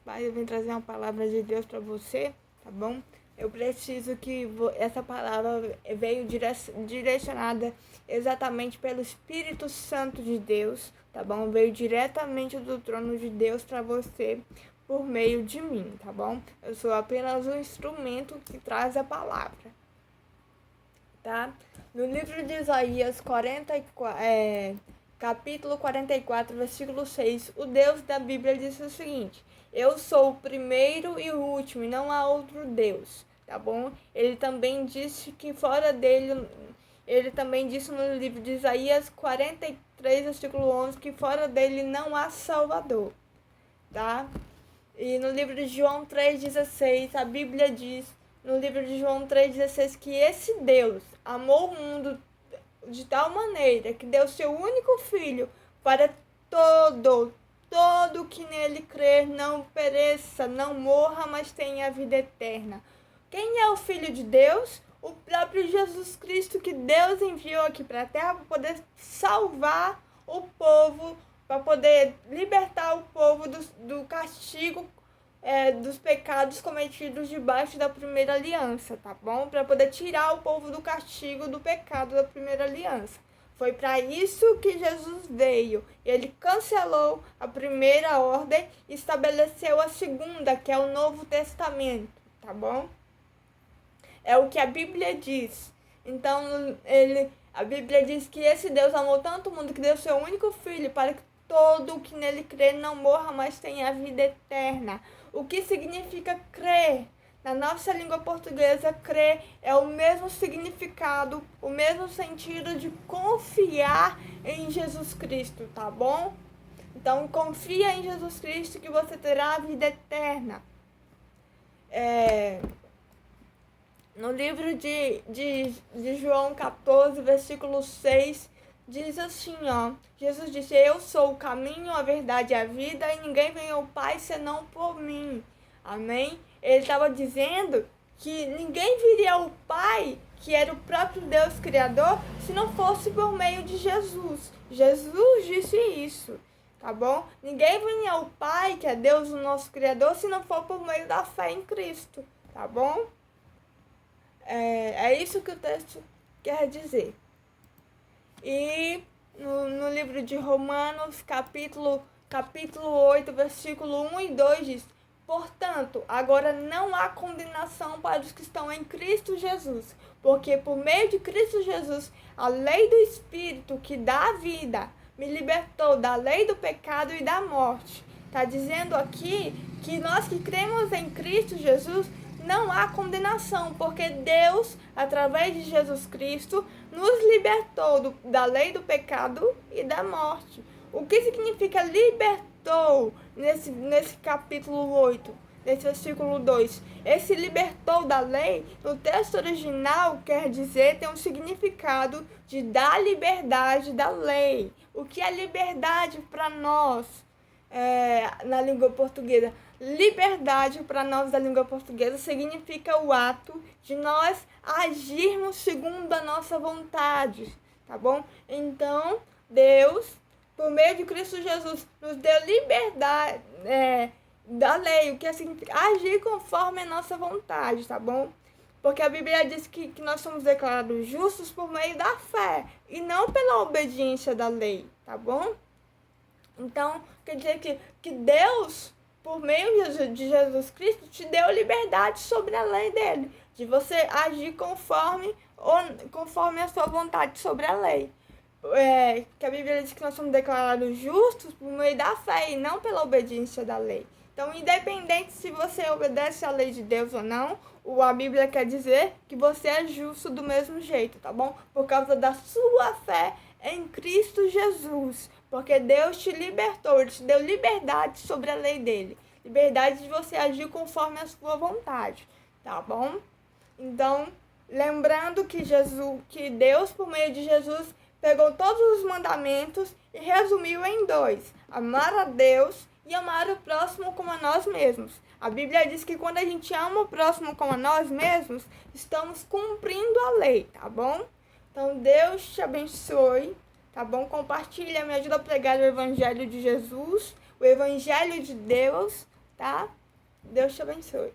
Pai, eu vim trazer uma palavra de Deus para você, tá bom? Eu preciso que essa palavra veio direcionada exatamente pelo Espírito Santo de Deus, tá bom? Veio diretamente do trono de Deus para você por meio de mim, tá bom? Eu sou apenas um instrumento que traz a palavra, tá? No livro de Isaías capítulo 44, versículo 6, o Deus da Bíblia diz o seguinte: eu sou o primeiro e o último, e não há outro Deus, tá bom? Ele também disse que fora dele, ele também disse no livro de Isaías 43, versículo 11, que fora dele não há Salvador, tá? E no livro de João 3,16, a Bíblia diz, no livro de João 3,16, que esse Deus amou o mundo de tal maneira que deu seu único filho para todo que nele crer não pereça, não morra, mas tenha a vida eterna. Quem é o Filho de Deus? O próprio Jesus Cristo, que Deus enviou aqui para a terra para poder salvar o povo, para poder libertar o povo do castigo, dos pecados cometidos debaixo da primeira aliança, tá bom? Para poder tirar o povo do castigo do pecado da primeira aliança. Foi para isso que Jesus veio. Ele cancelou a primeira ordem e estabeleceu a segunda, que é o Novo Testamento, tá bom? É o que a Bíblia diz. Então, a Bíblia diz que esse Deus amou tanto o mundo que deu seu único filho para que todo que nele crê não morra, mas tenha a vida eterna. O que significa crer? Na nossa língua portuguesa, crer é o mesmo significado, o mesmo sentido de confiar em Jesus Cristo, tá bom? Então, confia em Jesus Cristo que você terá a vida eterna. No livro de João 14, versículo 6, diz assim, ó. Jesus disse: eu sou o caminho, a verdade e a vida, e ninguém vem ao Pai senão por mim. Amém? Ele estava dizendo que ninguém viria ao Pai, que era o próprio Deus Criador, se não fosse por meio de Jesus. Jesus disse isso, tá bom? Ninguém vem ao Pai, que é Deus, o nosso Criador, se não for por meio da fé em Cristo, tá bom? É isso que o texto quer dizer. E no livro de Romanos, capítulo 8, versículo 1 e 2 diz: portanto, agora não há condenação para os que estão em Cristo Jesus, porque por meio de Cristo Jesus, a lei do Espírito que dá a vida me libertou da lei do pecado e da morte. Está dizendo aqui que nós que cremos em Cristo Jesus, não há condenação, porque Deus, através de Jesus Cristo, nos libertou da lei do pecado e da morte. O que significa libertou nesse capítulo 8, nesse versículo 2? Esse libertou da lei, no texto original, quer dizer, tem um significado de dar liberdade da lei. O que é liberdade para nós na língua portuguesa? Liberdade para nós da língua portuguesa significa o ato de nós agirmos segundo a nossa vontade, tá bom? Então, Deus, por meio de Cristo Jesus, nos deu liberdade da lei, o que significa agir conforme a nossa vontade, tá bom? Porque a Bíblia diz que nós somos declarados justos por meio da fé e não pela obediência da lei, tá bom? Então, quer dizer que Deus, por meio de Jesus Cristo, te deu liberdade sobre a lei dele, de você agir conforme a sua vontade sobre a lei. Que a Bíblia diz que nós somos declarados justos por meio da fé e não pela obediência da lei. Então, independente se você obedece à lei de Deus ou não, a Bíblia quer dizer que você é justo do mesmo jeito, tá bom? Por causa da sua fé em Cristo Jesus. Porque Deus te libertou, Ele te deu liberdade sobre a lei dele. Liberdade de você agir conforme a sua vontade, tá bom? Então, lembrando que Deus, por meio de Jesus, pegou todos os mandamentos e resumiu em 2: amar a Deus e amar o próximo como a nós mesmos. A Bíblia diz que quando a gente ama o próximo como a nós mesmos, estamos cumprindo a lei, tá bom? Então, Deus te abençoe, tá bom? Compartilha, me ajuda a pregar o Evangelho de Jesus, o Evangelho de Deus, tá? Deus te abençoe.